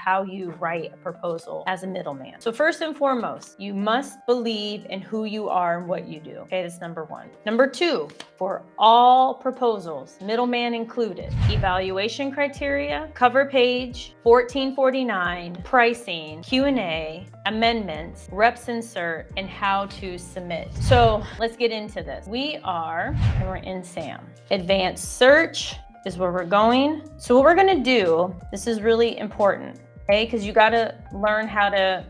how you write a proposal as a middleman. So first and foremost, you must believe in who you are and what you do. Okay, that's number one. Number two, for all proposals, middleman included, evaluation criteria, cover page, 1449, pricing, Q&A, amendments, reps insert, and how to submit. So let's get into this. We're in SAM. Advanced search is where we're going. So what we're gonna do, this is really important, okay? Because you gotta learn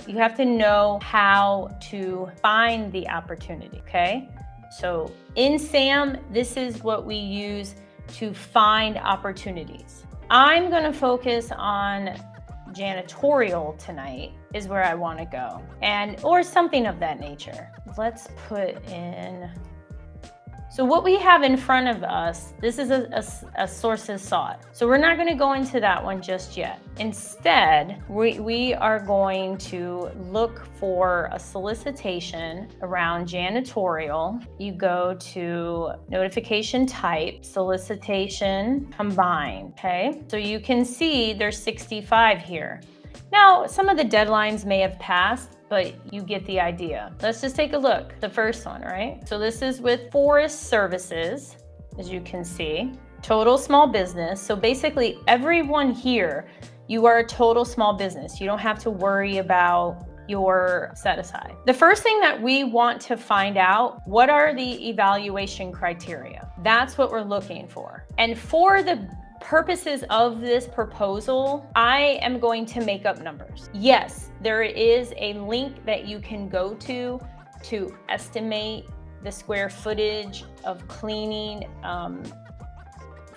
you have to know how to find the opportunity, okay? So in SAM, this is what we use to find opportunities. I'm gonna focus on janitorial tonight is where I wanna go, or something of that nature. Let's put in, so what we have in front of us, this is a sources sought. So we're not gonna go into that one just yet. Instead, we are going to look for a solicitation around janitorial. You go to notification type, solicitation, combine, okay? So you can see there's 65 here. Now, some of the deadlines may have passed, but you get the idea. Let's just take a look. The first one, right? So this is with Forest Services, as you can see. Total small business. So basically everyone here, you are a total small business. You don't have to worry about your set aside. The first thing that we want to find out, what are the evaluation criteria? That's what we're looking for. And for the purposes of this proposal, I am going to make up numbers. Yes, there is a link that you can go to estimate the square footage of cleaning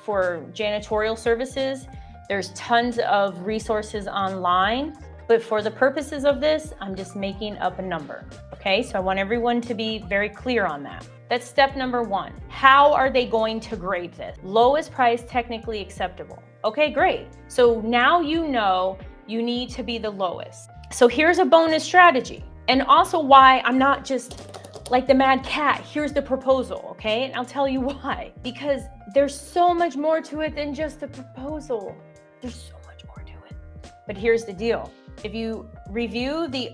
for janitorial services. There's tons of resources online, but for the purposes of this, I'm just making up a number, okay? So I want everyone to be very clear on that. That's step number one. How are they going to grade this? Lowest price technically acceptable. Okay, great. So now you know you need to be the lowest. So here's a bonus strategy. And also why I'm not just like the mad cat, here's the proposal, okay? And I'll tell you why. Because there's so much more to it than just a proposal. There's so much more to it. But here's the deal. If you review the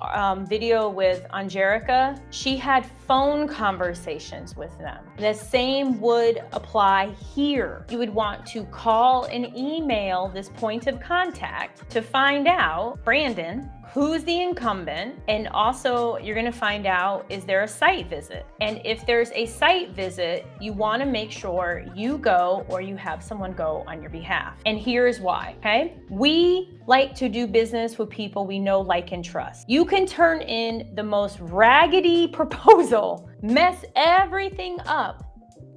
video with Angelica, she had phone conversations with them. The same would apply here. You would want to call and email this point of contact to find out, Brandon, who's the incumbent, and also you're gonna find out, is there a site visit? And if there's a site visit, you wanna make sure you go or you have someone go on your behalf. And here's why, okay? We like to do business with people we know, like, and trust. You can turn in the most raggedy proposal, mess everything up,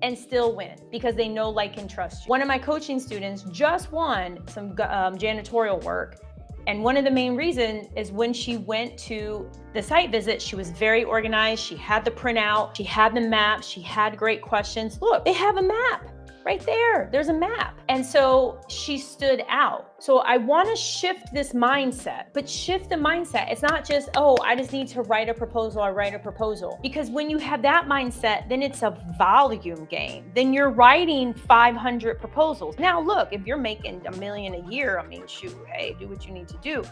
and still win because they know, like, and trust you. One of my coaching students just won some janitorial work. And one of the main reasons is when she went to the site visit, she was very organized. She had the printout, she had the map, she had great questions. Look, they have a map right there. There's a map. And so she stood out. So I want to shift this mindset, but shift the mindset. It's not just, oh, I just need to write a proposal, I write a proposal. Because when you have that mindset, then it's a volume game. Then you're writing 500 proposals. Now, look, if you're making $1 million a year, I mean, shoot, hey, do what you need to do.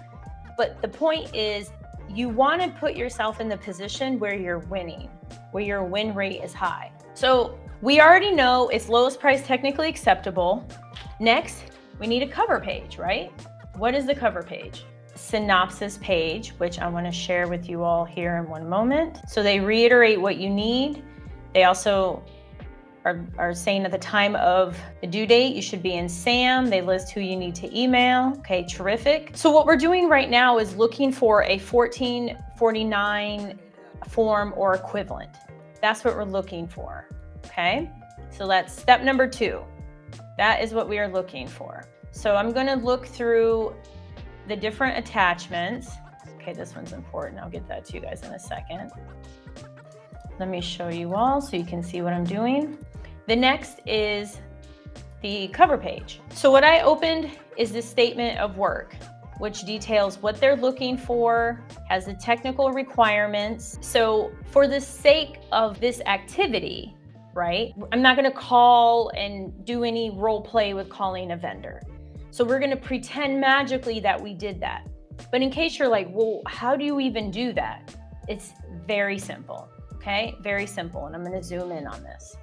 But the point is, you want to put yourself in the position where you're winning, where your win rate is high. So we already know it's lowest price technically acceptable. Next, we need a cover page, right? What is the cover page? Synopsis page, which I want to share with you all here in one moment. So they reiterate what you need. They also are saying at the time of the due date, you should be in SAM. They list who you need to email. Okay, terrific. So what we're doing right now is looking for a 1449 form or equivalent. That's what we're looking for. Okay, so that's step number 2. That is what we are looking for. So I'm going to look through the different attachments. Okay, this one's important. I'll get that to you guys in a second. Let me show you all so you can see what I'm doing. The next is the cover page. So what I opened is the statement of work, which details what they're looking for, has the technical requirements. So for the sake of this activity, right, I'm not gonna call and do any role play with calling a vendor. So we're gonna pretend magically that we did that. But in case you're like, well, how do you even do that? It's very simple, okay? Very simple. And I'm gonna zoom in on this.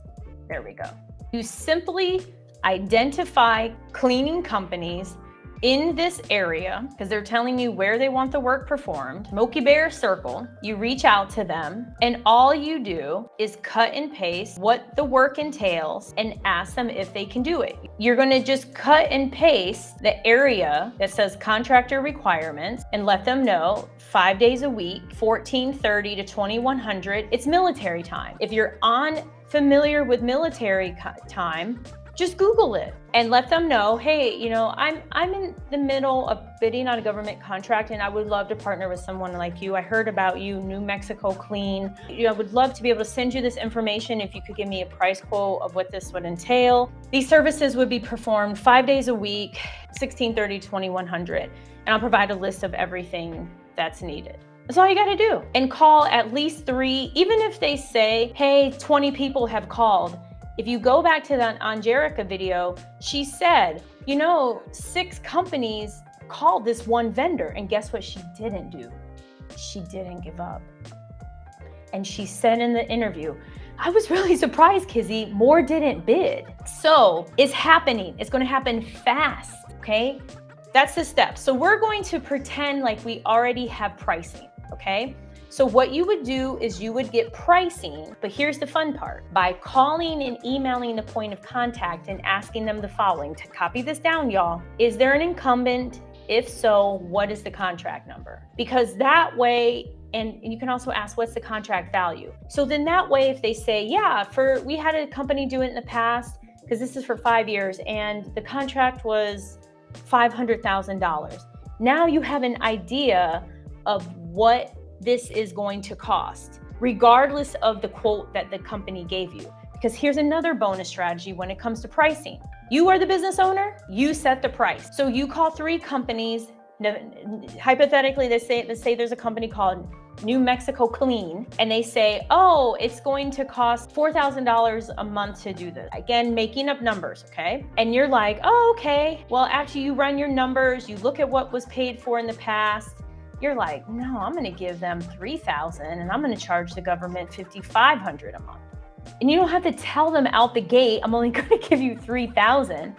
There we go. You simply identify cleaning companies in this area, because they're telling you where they want the work performed. Smoky Bear Circle, you reach out to them, and all you do is cut and paste what the work entails and ask them if they can do it. You're gonna just cut and paste the area that says contractor requirements and let them know 5 days a week, 1430 to 2100, it's military time. If you're familiar with military time, just Google it and let them know, hey, you know, I'm in the middle of bidding on a government contract and I would love to partner with someone like you. I heard about you, New Mexico Clean. You know, I would love to be able to send you this information if you could give me a price quote of what this would entail. These services would be performed 5 days a week, 1630 to 2100. And I'll provide a list of everything that's needed. That's all you gotta do. And call at least 3, even if they say, hey, 20 people have called. If you go back to that Angelica video, she said, you know, 6 companies called this one vendor, and guess what she didn't do? She didn't give up. And she said in the interview, I was really surprised, Kizzy, more didn't bid. So it's happening. It's gonna happen fast, okay? That's the step. So we're going to pretend like we already have pricing, okay? So what you would do is you would get pricing, but here's the fun part. By calling and emailing the point of contact and asking them the following, to copy this down, y'all. Is there an incumbent? If so, what is the contract number? Because that way, and you can also ask, what's the contract value? So then that way, if they say, yeah, we had a company do it in the past, because this is for 5 years, and the contract was $500,000. Now you have an idea of what this is going to cost, regardless of the quote that the company gave you. Because here's another bonus strategy when it comes to pricing. You are the business owner, you set the price. So you call 3 companies, hypothetically, let's say there's a company called New Mexico Clean, and they say, oh, it's going to cost $4,000 a month to do this. Again, making up numbers, okay? And you're like, oh, okay. Well, actually, you run your numbers, you look at what was paid for in the past. You're like, no, I'm gonna give them $3,000 and I'm gonna charge the government $5,500 a month. And you don't have to tell them out the gate, I'm only gonna give you $3,000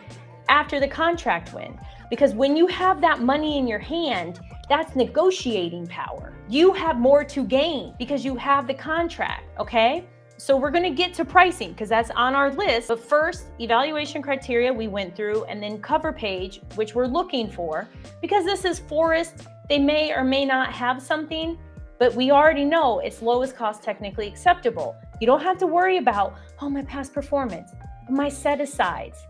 after the contract win. Because when you have that money in your hand, that's negotiating power. You have more to gain because you have the contract, okay? So we're gonna get to pricing because that's on our list. But first, evaluation criteria we went through, and then cover page, which we're looking for. Because this is forest, they may or may not have something, but we already know it's lowest cost technically acceptable. You don't have to worry about, oh, my past performance, my set-asides.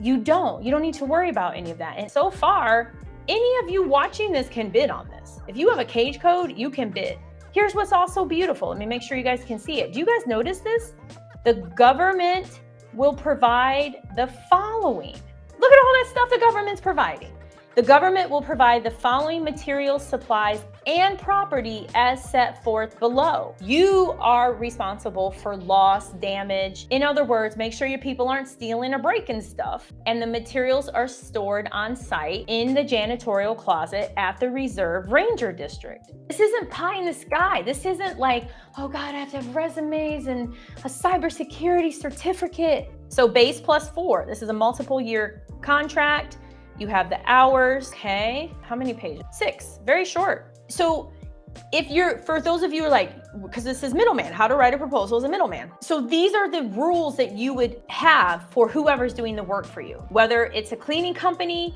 You don't need to worry about any of that. And so far, any of you watching this can bid on this. If you have a cage code, you can bid. Here's what's also beautiful. Let me make sure you guys can see it. Do you guys notice this? The government will provide the following. Look at all that stuff the government's providing. The government will provide the following materials, supplies, and property as set forth below. You are responsible for loss, damage. In other words, make sure your people aren't stealing or breaking stuff. And the materials are stored on site in the janitorial closet at the Reserve Ranger District. This isn't pie in the sky. This isn't like, oh God, I have to have resumes and a cybersecurity certificate. So base plus 4, this is a multiple year contract. You have the hours, okay? How many pages? 6, very short. So for those of you who are like, because this is Middleman, how to write a proposal as a middleman. So these are the rules that you would have for whoever's doing the work for you. Whether it's a cleaning company,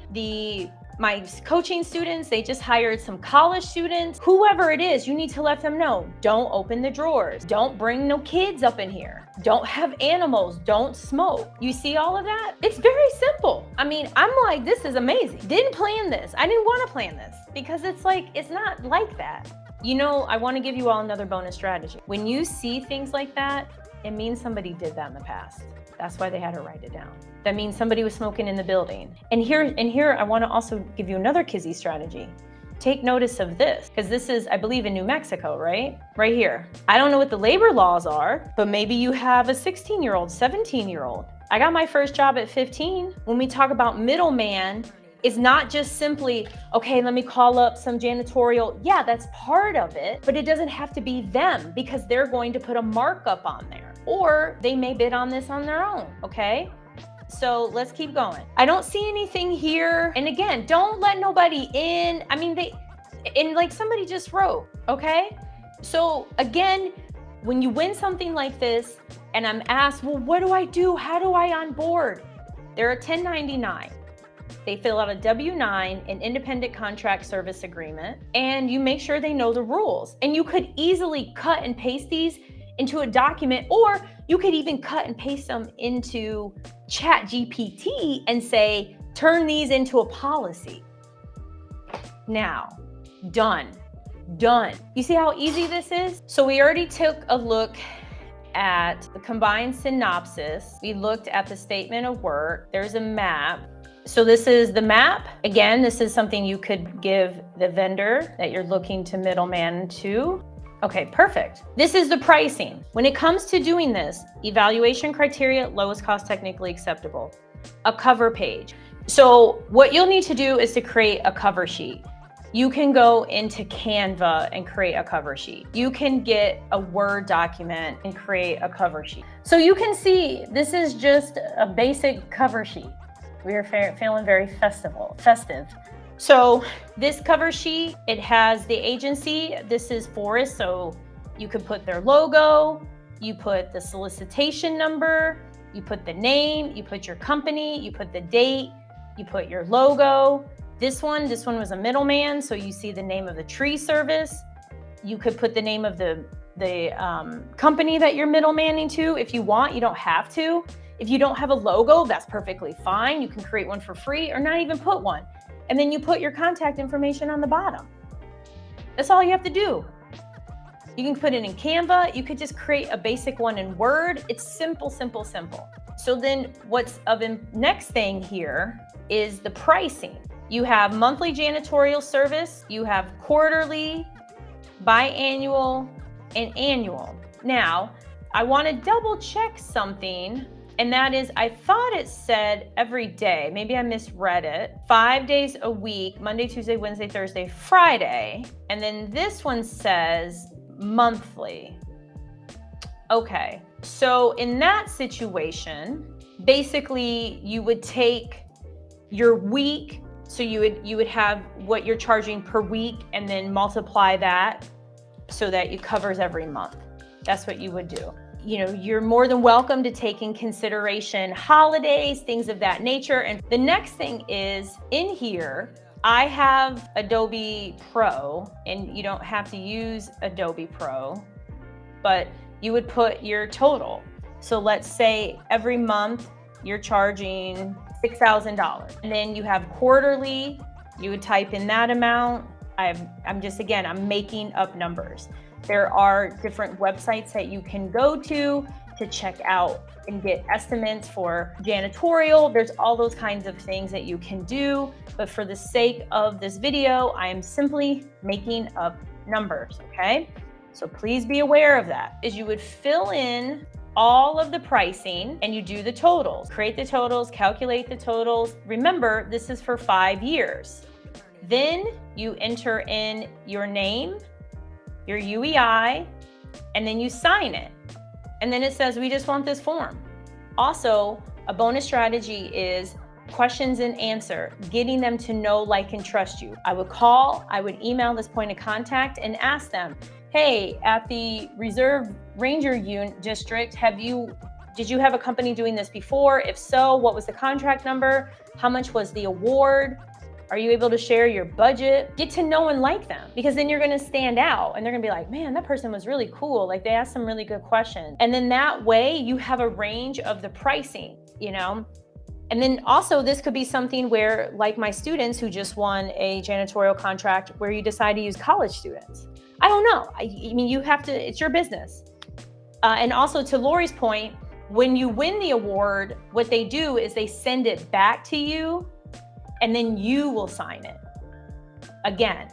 my coaching students, they just hired some college students, whoever it is, you need to let them know, don't open the drawers, don't bring no kids up in here, don't have animals, don't smoke. You see all of that? It's very simple. I mean, I'm like, this is amazing. Didn't plan this. I didn't want to plan this because it's not like that. You know, I want to give you all another bonus strategy. When you see things like that, it means somebody did that in the past. That's why they had to write it down. That means somebody was smoking in the building. And here, I want to also give you another Kizzy strategy. Take notice of this, because this is, I believe, in New Mexico, right? Right here. I don't know what the labor laws are, but maybe you have a 16-year-old, 17-year-old. I got my first job at 15. When we talk about middleman, It's not just simply, okay, let me call up some janitorial. Yeah, that's part of it, but it doesn't have to be them because they're going to put a markup on there, or they may bid on this on their own, okay? So let's keep going. I don't see anything here. And again, don't let nobody in. I mean, like somebody just wrote, okay? So again, when you win something like this and I'm asked, well, what do I do? How do I onboard? They're a 1099. They fill out a W-9, an independent contract service agreement, and you make sure they know the rules. And you could easily cut and paste these into a document, or you could even cut and paste them into ChatGPT and say, turn these into a policy. Now, done. You see how easy this is? So we already took a look at the combined synopsis. We looked at the statement of work. There's a map. So this is the map. Again, this is something you could give the vendor that you're looking to middleman to. Okay, perfect. This is the pricing. When it comes to doing this, evaluation criteria, lowest cost technically acceptable, a cover page. So what you'll need to do is to create a cover sheet. You can go into Canva and create a cover sheet. You can get a Word document and create a cover sheet. So you can see this is just a basic cover sheet. We are feeling very festive. So this cover sheet, it has the agency. This is Forrest, so you could put their logo, you put the solicitation number, you put the name, you put your company, you put the date, you put your logo. This one was a middleman, so you see the name of the tree service. You could put the name of the company that you're middlemaning to if you want. You don't have to. If you don't have a logo, that's perfectly fine. You can create one for free or not even put one. And then you put your contact information on the bottom. That's all you have to do. You can put it in Canva. You could just create a basic one in Word. It's simple. So then what's of the next thing here is the pricing. You have monthly janitorial service. You have quarterly, biannual, and annual. Now, I want to double check something. And that is, I thought it said every day, maybe I misread it, 5 days a week, Monday, Tuesday, Wednesday, Thursday, Friday. And then this one says monthly. Okay, so in that situation, basically you would take your week, so you would have what you're charging per week and then multiply that so that it covers every month. That's what you would do. You know, you're more than welcome to take in consideration holidays, things of that nature. And the next thing is in here, I have Adobe Pro, and you don't have to use Adobe Pro, but you would put your total. So let's say every month you're charging $6,000. And then you have quarterly, you would type in that amount. I'm making up numbers. There are different websites that you can go to check out and get estimates for janitorial. There's all those kinds of things that you can do. But for the sake of this video, I am simply making up numbers, okay? So please be aware of that. Is you would fill in all of the pricing and you do the totals. Create the totals, calculate the totals. Remember, this is for 5 years. Then you enter in your name, your UEI, and then you sign it. And then it says, we just want this form. Also, a bonus strategy is questions and answer, getting them to know, like, and trust you. I would email this point of contact and ask them, hey, at the Reserve Ranger District, did you have a company doing this before? If so, what was the contract number? How much was the award? Are you able to share your budget? Get to know and like them, because then you're gonna stand out and they're gonna be like, man, that person was really cool. Like, they asked some really good questions. And then that way you have a range of the pricing, you know? And then also this could be something where, like my students who just won a janitorial contract, where you decide to use college students. I don't know. I mean, you have to, it's your business. And also, to Lori's point, when you win the award, what they do is they send it back to you, and then you will sign it again.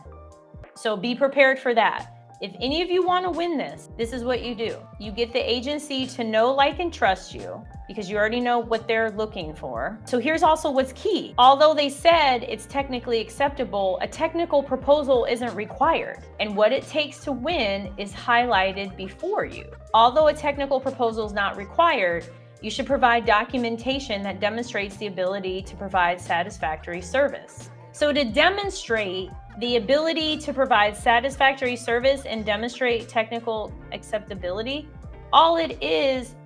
So be prepared for that. If any of you want to win this is what you do. You get the agency to know, like, and trust you because you already know what they're looking for. So here's also what's key. Although they said it's technically acceptable, a technical proposal isn't required. And what it takes to win is highlighted before you. Although a technical proposal is not required, you should provide documentation that demonstrates the ability to provide satisfactory service. So to demonstrate the ability to provide satisfactory service and demonstrate technical acceptability, all it is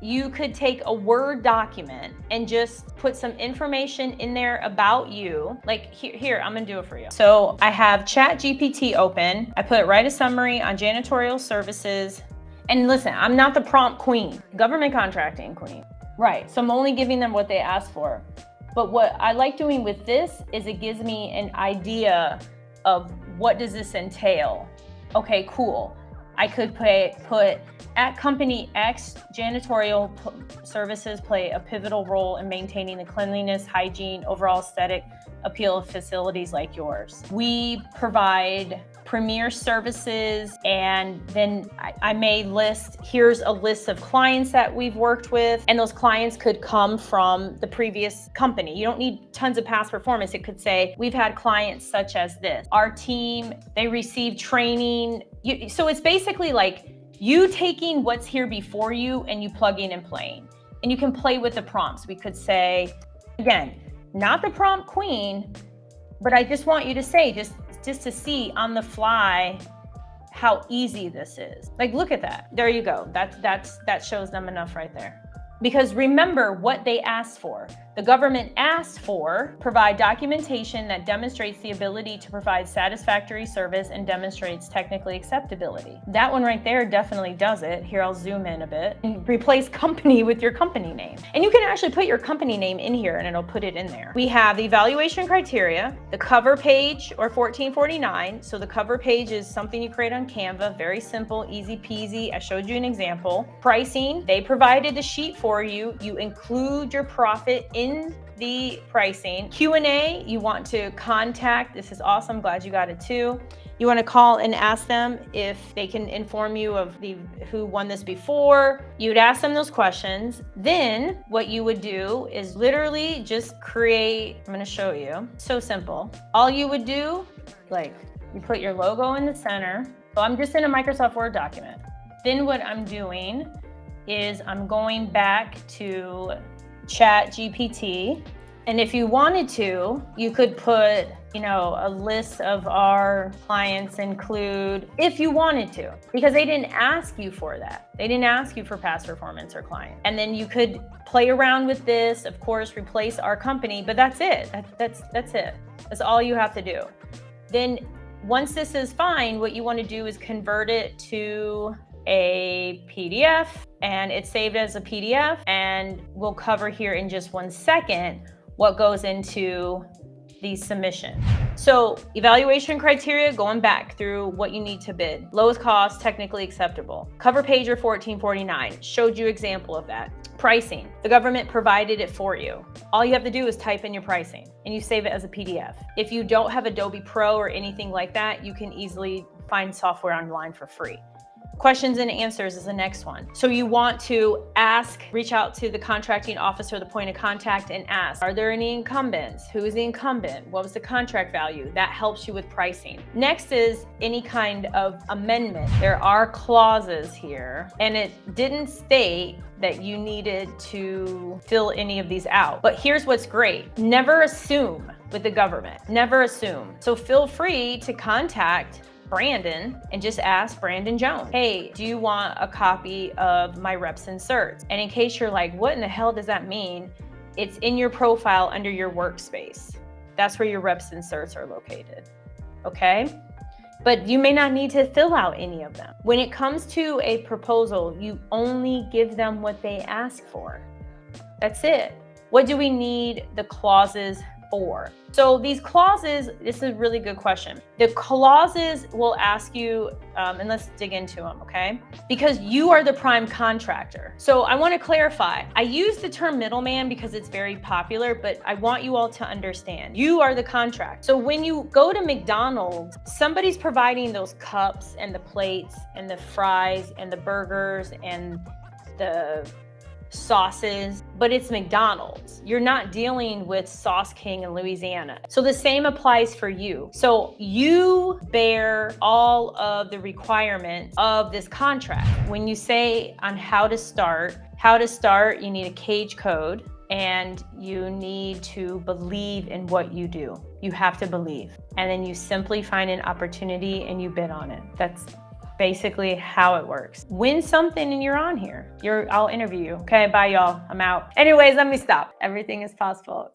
you could take a Word document and just put some information in there about you. Like here, I'm gonna do it for you. So I have ChatGPT open. I put write a summary on janitorial services. And listen, I'm not the prompt queen, government contracting queen. Right, so I'm only giving them what they asked for. But what I like doing with this is it gives me an idea of what does this entail. Okay, cool. I could put at company X, janitorial services play a pivotal role in maintaining the cleanliness, hygiene, overall aesthetic appeal of facilities like yours. We provide premier services, and then I may list, here's a list of clients that we've worked with, and those clients could come from the previous company. You don't need tons of past performance. It could say, we've had clients such as this. Our team, they received training. So it's basically like you taking what's here before you and you plugging and playing. And you can play with the prompts. We could say, again, not the prompt queen, but I just want you to say, just to see on the fly how easy this is. Like, look at that. There you go. That shows them enough right there. Because remember what they asked for. The government asked for provide documentation that demonstrates the ability to provide satisfactory service and demonstrates technically acceptability. That one right there definitely does it. Here, I'll zoom in a bit. And replace company with your company name. And you can actually put your company name in here and it'll put it in there. We have the evaluation criteria, the cover page or 1449. So the cover page is something you create on Canva, very simple, easy peasy. I showed you an example. Pricing, they provided the sheet for you. You include your profit in the pricing. Q&A, you want to contact, this is awesome, glad you got it too. You want to call and ask them if they can inform you of who won this before. You'd ask them those questions. Then what you would do is literally just create, I'm going to show you, so simple. All you would do, like, you put your logo in the center. So I'm just in a Microsoft Word document. Then what I'm doing is I'm going back to ChatGPT. And if you wanted to, you could put, a list of our clients include, if you wanted to, because they didn't ask you for that. They didn't ask you for past performance or client. And then you could play around with this, of course, replace our company, but that's it. That's it. That's all you have to do. Then once this is fine, what you want to do is convert it to a PDF, and it's saved as a PDF, and we'll cover here in just 1 second what goes into the submission. So evaluation criteria, going back through what you need to bid. Lowest cost, technically acceptable. Cover page or 1449, showed you example of that. Pricing, the government provided it for you. All you have to do is type in your pricing and you save it as a PDF. If you don't have Adobe Pro or anything like that, you can easily find software online for free. Questions and answers is the next one. So you want to reach out to the contracting officer, the point of contact, and ask, are there any incumbents? Who is the incumbent? What was the contract value? That helps you with pricing. Next is any kind of amendment. There are clauses here, and it didn't state that you needed to fill any of these out. But here's what's great. Never assume with the government. Never assume. So feel free to contact Brandon and just ask Brandon Jones, hey, do you want a copy of my reps and certs? And in case you're like, what in the hell does that mean? It's in your profile under your workspace. That's where your reps and certs are located, okay? But you may not need to fill out any of them. When it comes to a proposal, you only give them what they ask for. That's it. What do we need the clauses for? So these clauses, this is a really good question. The clauses will ask you, and let's dig into them, okay? Because you are the prime contractor. So I want to clarify, I use the term middleman because it's very popular, but I want you all to understand, you are the contractor. So when you go to McDonald's, somebody's providing those cups and the plates and the fries and the burgers and the sauces, but it's McDonald's. You're not dealing with Sauce King in Louisiana. So the same applies for you. So you bear all of the requirements of this contract. When you say on how to start, you need a cage code and you need to believe in what you do. You have to believe. And then you simply find an opportunity and you bid on it. That's basically how it works. Win something and you're on here. I'll interview you. Okay, bye y'all. I'm out. Anyways, let me stop. Everything is possible.